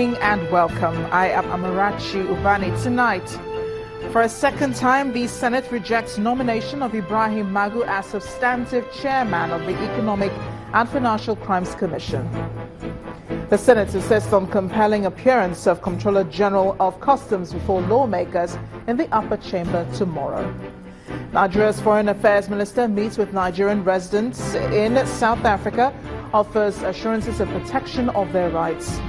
evening and welcome. I am Amarachi Ubani. Tonight, for a second time, the Senate rejects nomination of Ibrahim Magu as substantive chairman of the Economic and Financial Crimes Commission. The Senate insists on compelling appearance of Comptroller General of Customs before lawmakers in the upper chamber tomorrow. Nigeria's Foreign Affairs Minister meets with Nigerian residents in South Africa, offers assurances of protection of their rights.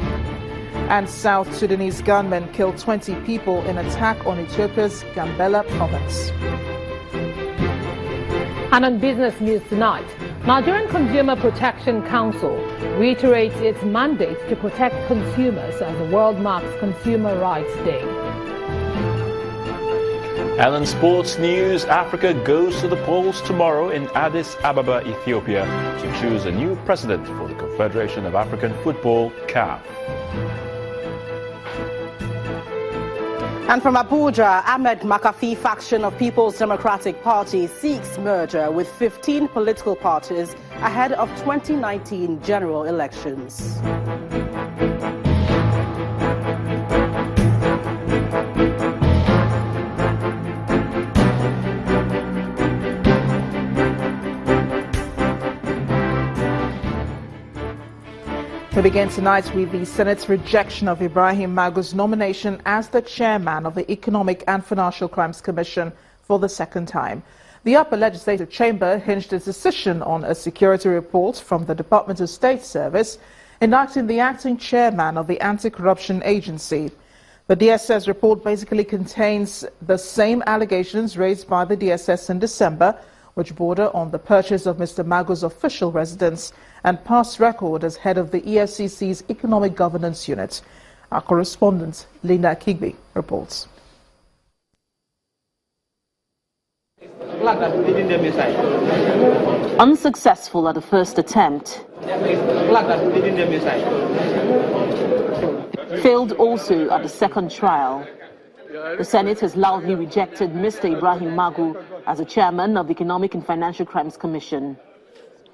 And South Sudanese gunmen killed 20 people in attack on Ethiopia's Gambela province. And on business news tonight, Nigerian Consumer Protection Council reiterates its mandate to protect consumers as the world marks Consumer Rights Day. And in sports news, Africa goes to the polls tomorrow in Addis Ababa, Ethiopia, to choose a new president for the Confederation of African Football, CAF. And from Abuja, Ahmed Makafi faction of People's Democratic Party seeks merger with 15 political parties ahead of 2019 general elections. We begin tonight with the Senate's rejection of Ibrahim Magu's nomination as the chairman of the Economic and Financial Crimes Commission for the second time. The upper legislative chamber hinged its decision on a security report from the Department of State Service indicting the acting chairman of the Anti-Corruption Agency. The DSS report basically contains the same allegations raised by the DSS in December, which border on the purchase of Mr. Magu's official residence and past record as head of the EFCC's Economic Governance Unit. Our correspondent, Linda Kigby, reports. Unsuccessful at the first attempt. Failed also at the second trial. The Senate has loudly rejected Mr. Ibrahim Magu as the chairman of the Economic and Financial Crimes Commission.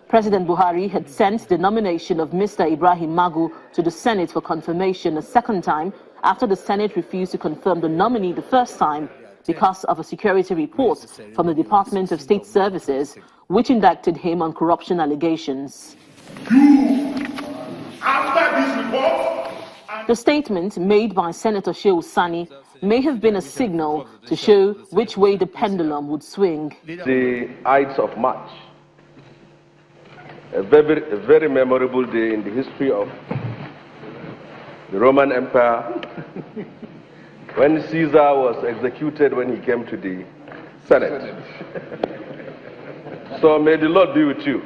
President Buhari had sent the nomination of Mr. Ibrahim Magu to the Senate for confirmation a second time after the Senate refused to confirm the nominee the first time because of a security report from the Department of State Services which indicted him on corruption allegations. After this report, the statement made by Senator Shehu Sani may have been a signal to show which way the pendulum would swing. The Ides of March, a very memorable day in the history of the Roman Empire, when Caesar was executed when he came to the Senate. So may the Lord be with you.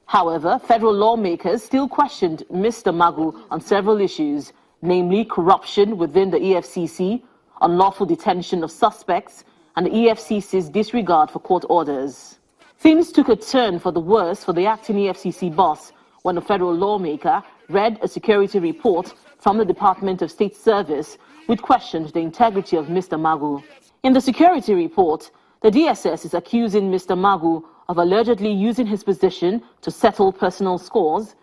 However, federal lawmakers still questioned Mr. Magu on several issues, namely corruption within the EFCC, unlawful detention of suspects, and the EFCC's disregard for court orders. Things took a turn for the worse for the acting EFCC boss when a federal lawmaker read a security report from the Department of State Service which questioned the integrity of Mr. Magu. In the security report, the DSS is accusing Mr. Magu of allegedly using his position to settle personal scores,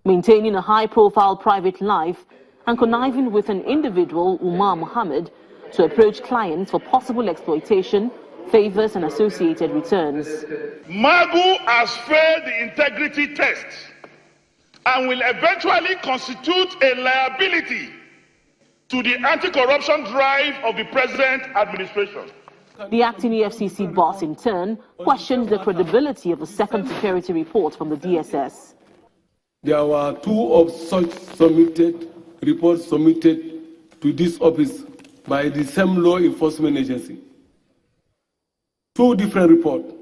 maintaining a high-profile private life, and conniving with an individual, Umar Mohammed, to approach clients for possible exploitation, favors, and associated returns. Magu has failed the integrity test and will eventually constitute a liability to the anti-corruption drive of the present administration. The acting EFCC boss, in turn, questioned the credibility of the second security report from the DSS. There were two of such reports submitted to this office by the same law enforcement agency. Two different reports,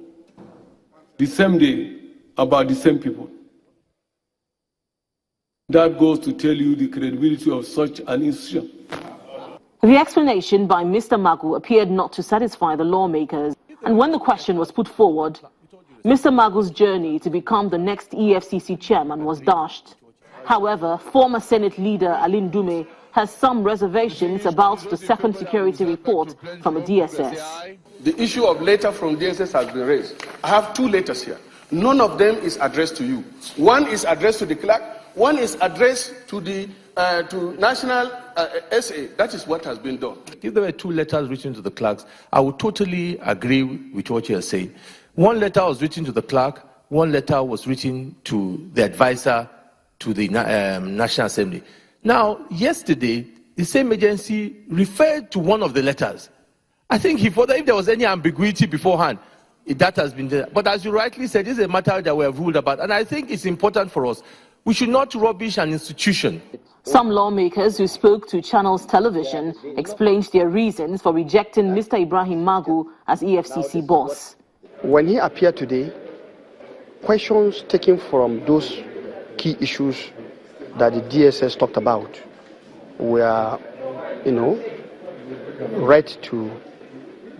the same day, about the same people. That goes to tell you the credibility of such an institution. The explanation by Mr. Magu appeared not to satisfy the lawmakers, and when the question was put forward, Mr. Magu's journey to become the next EFCC chairman was dashed. However, former Senate leader Alin Dume has some reservations about the second security report from the DSS. The issue of letter from DSS has been raised. I have two letters here. None of them is addressed to you. One is addressed to the clerk, one is addressed to the national SA. That is what has been done. If there were 2 letters written to the clerks, I would totally agree with what you are saying. 1 letter was written to the clerk, 1 letter was written to the advisor to the National Assembly. Now, yesterday, the same agency referred to one of the letters. I think if there was any ambiguity beforehand, that has been there. But as you rightly said, this is a matter that we have ruled about. And I think it's important for us. We should not rubbish an institution. Some lawmakers who spoke to Channels Television explained their reasons for rejecting Mr. Ibrahim Magu as EFCC boss. When he appeared today, questions taken from those key issues that the DSS talked about were, read to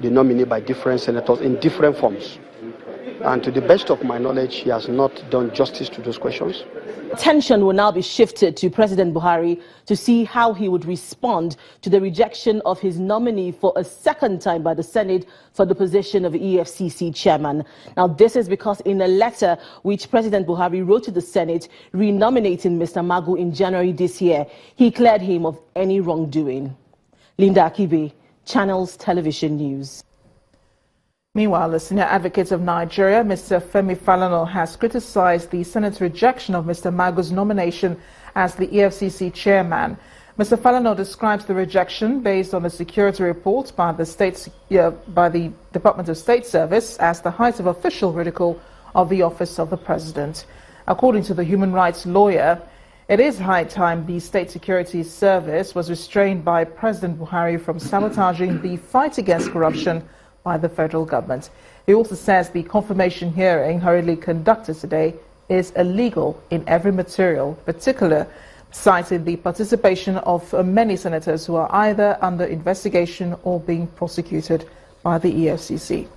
the nominee by different senators in different forms. And to the best of my knowledge, he has not done justice to those questions. Attention will now be shifted to President Buhari to see how he would respond to the rejection of his nominee for a second time by the Senate for the position of EFCC chairman. Now, this is because in a letter which President Buhari wrote to the Senate renominating Mr. Magu in January this year, he cleared him of any wrongdoing. Linda Akibe, Channels Television News. Meanwhile, the senior advocate of Nigeria, Mr. Femi Falana, has criticized the Senate's rejection of Mr. Magu's nomination as the EFCC chairman. Mr. Falana describes the rejection based on a security report by the Department of State Service as the height of official ridicule of the office of the president. According to the human rights lawyer, it is high time the State Security Service was restrained by President Buhari from sabotaging the fight against corruption by the federal government. He also says the confirmation hearing hurriedly conducted today is illegal in every material particular, citing the participation of many senators who are either under investigation or being prosecuted by the EFCC.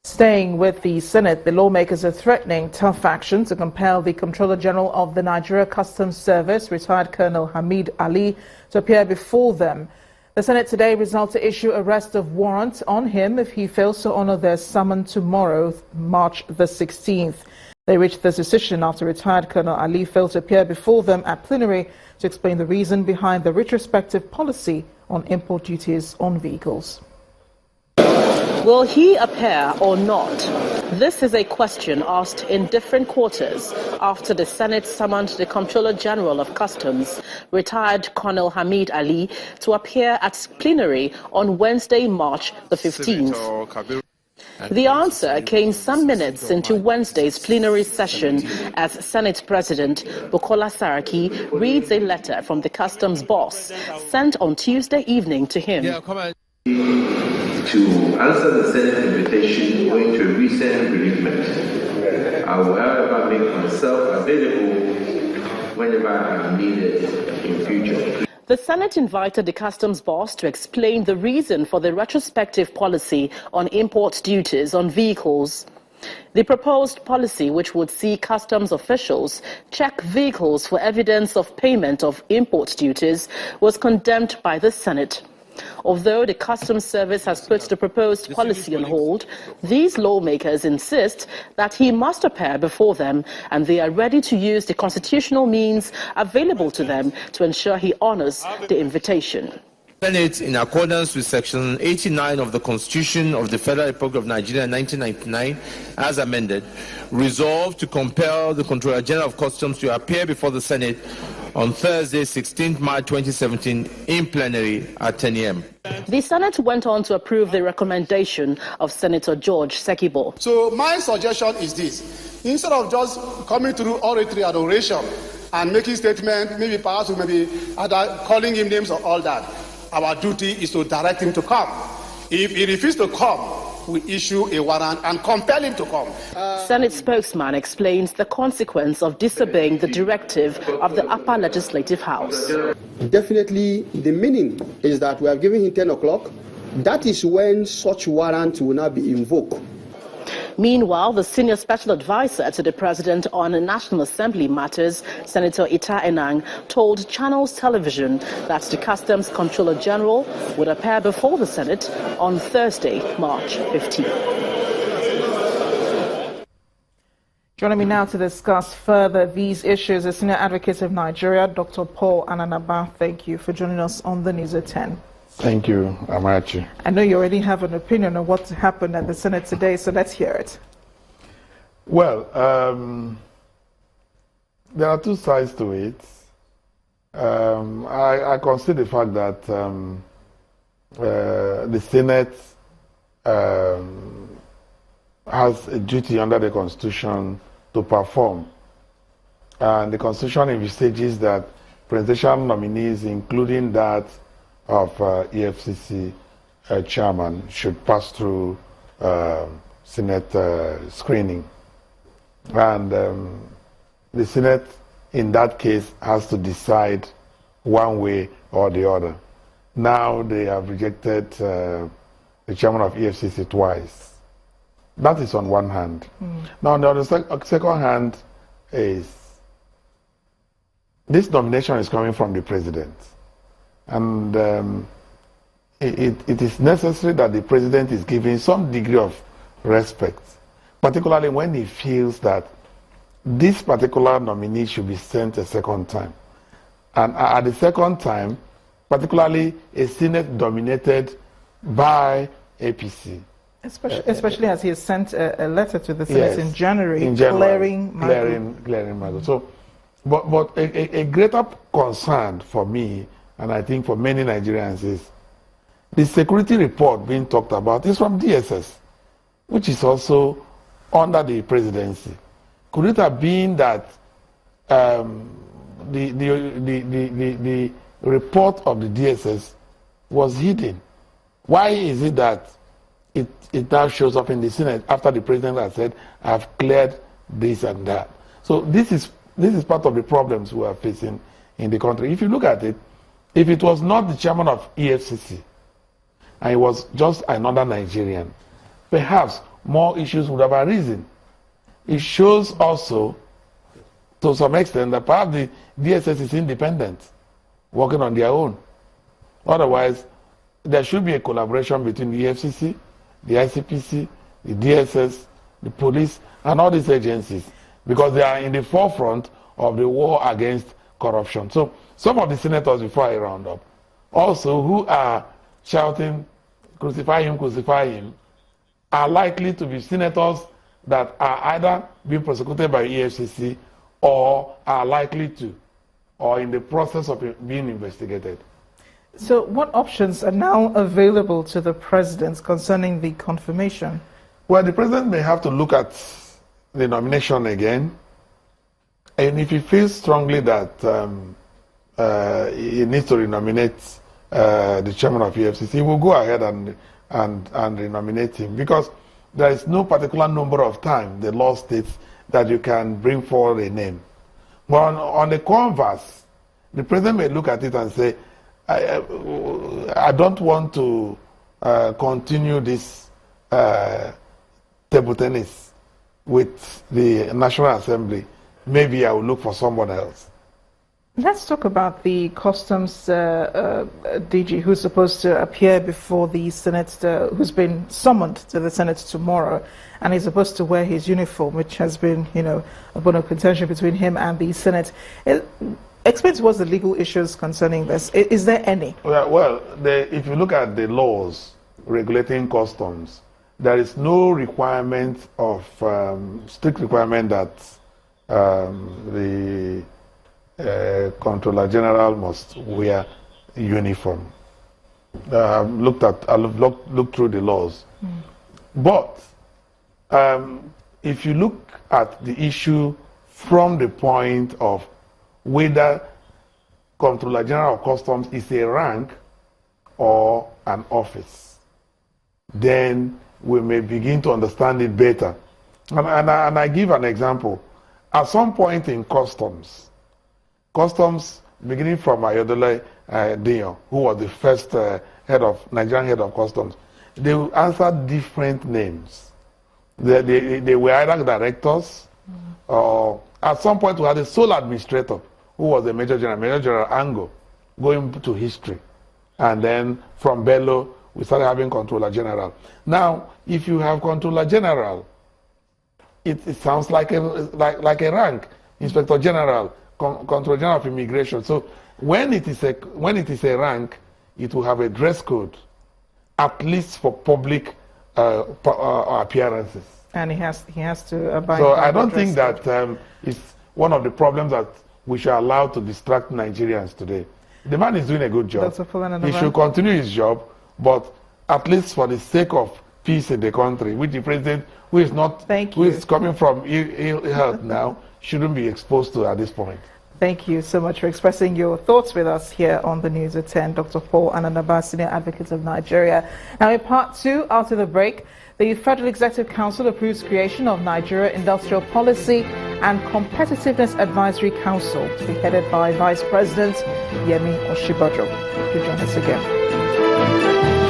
Staying with the Senate, the lawmakers are threatening tough action to compel the Comptroller General of the Nigeria Customs Service, retired Colonel Hamid Ali, to appear before them. The Senate today resolved to issue arrest of warrant on him if he fails to honor their summon tomorrow, March the 16th. They reached this decision after retired Colonel Ali failed to appear before them at plenary to explain the reason behind the retrospective policy on import duties on vehicles. Will he appear or not? This is a question asked in different quarters after the Senate summoned the Comptroller General of Customs, retired Colonel Hamid Ali, to appear at plenary on Wednesday, March the 15th. The answer came some minutes into Wednesday's plenary session as Senate President Bukola Saraki reads a letter from the customs boss sent on Tuesday evening to him. To answer the Senate invitation owing to a recent bereavement, I will, however, make myself available whenever I am needed in future. The Senate invited the customs boss to explain the reason for the retrospective policy on import duties on vehicles. The proposed policy, which would see customs officials check vehicles for evidence of payment of import duties, was condemned by the Senate. Although the Customs Service has put the proposed policy on hold, these lawmakers insist that he must appear before them, and they are ready to use the constitutional means available to them to ensure he honors the invitation. Senate, in accordance with Section 89 of the Constitution of the Federal Republic of Nigeria 1999, as amended, resolved to compel the Comptroller General of Customs to appear before the Senate on Thursday, 16th March 2017, in plenary at 10 a.m. The Senate went on to approve the recommendation of Senator George Sekibo. So my suggestion is this. Instead of just coming through oratory adoration and making statements, maybe perhaps we may be calling him names or all that, our duty is to direct him to come. If he refuses to come, we issue a warrant and compel him to come. Senate spokesman explains the consequence of disobeying the directive of the upper legislative house. Definitely, the meaning is that we have given him 10 o'clock. That is when such warrant will not be invoked. Meanwhile, the senior special advisor to the president on National Assembly matters, Senator Ita Enang, told Channels Television that the Customs Comptroller General would appear before the Senate on Thursday, March 15th. Joining me now to discuss further these issues is Senior Advocate of Nigeria, Dr. Paul Ananaba. Thank you for joining us on the News at 10. Thank you, Amachi. I know you already have an opinion on what happened at the Senate today, so let's hear it. Well, there are two sides to it. I consider the fact that the Senate has a duty under the Constitution to perform. And the Constitution envisages that presidential nominees, including that of EFCC chairman, should pass through Senate screening. And the Senate, in that case, has to decide one way or the other. Now they have rejected the chairman of EFCC twice. That is on one hand. Now, on the second hand is this nomination is coming from the president. And it is necessary that the president is given some degree of respect, particularly when he feels that this particular nominee should be sent a second time. And at the second time, particularly a Senate dominated by APC. Especially as he has sent a letter to the Senate in January clearing Magu. So, but a greater concern for me, and I think for many Nigerians, is the security report being talked about is from DSS, which is also under the presidency. Could it have been that the report of the DSS was hidden? Why is it that it now shows up in the Senate after the president has said, I've cleared this and that? So this is part of the problems we are facing in the country. If you look at it, if it was not the chairman of EFCC, and it was just another Nigerian, perhaps more issues would have arisen. It shows also, to some extent, that perhaps the DSS is independent, working on their own. Otherwise, there should be a collaboration between the EFCC, the ICPC, the DSS, the police, and all these agencies, because they are in the forefront of the war against corruption. So some of the senators, before I round up, also who are shouting, crucify him, are likely to be senators that are either being prosecuted by EFCC or are likely to, or in the process of being investigated. So what options are now available to the president concerning the confirmation? Well, the president may have to look at the nomination again, and if he feels strongly that he needs to renominate the chairman of EFCC, he will go ahead and renominate him, because there is no particular number of times the law states that you can bring forward a name. But on the converse, the president may look at it and say, I don't want to continue this table tennis with the National Assembly. Maybe I will look for someone else. Let's talk about the customs DG who's supposed to appear before the Senate, who's been summoned to the Senate tomorrow, and he's supposed to wear his uniform, which has been, a bone of contention between him and the Senate. Explain to us the legal issues concerning this. Is there any? Well, if you look at the laws regulating customs, there is no requirement of strict requirement that the Controller General must wear a uniform. I've looked through the laws, but if you look at the issue from the point of whether Controller General of Customs is a rank or an office, then we may begin to understand it better. And I give an example. At some point in customs, beginning from Ayodele Dion, who was the first Nigerian head of customs, they answered different names. They were either directors, or at some point we had a sole administrator, who was the Major General Ango, going to history. And then from Bello, we started having Controller General. Now, if you have Controller General it sounds like a rank, Inspector General, Control General of Immigration. So when it is a rank, it will have a dress code, at least for public appearances. And he has to abide. So by I don't the think dress that it's one of the problems that we should allow to distract Nigerians today. The man is doing a good job. He should continue his job, but at least for the sake of peace in the country, which the president, who is coming from ill health now, shouldn't be exposed to at this point. Thank you so much for expressing your thoughts with us here on the News at 10. Dr. Paul Ananaba, Senior Advocate of Nigeria. Now in part two, after the break, the Federal Executive Council approves creation of Nigeria Industrial Policy and Competitiveness Advisory Council to be headed by Vice President Yemi Osinbajo. Do join us again.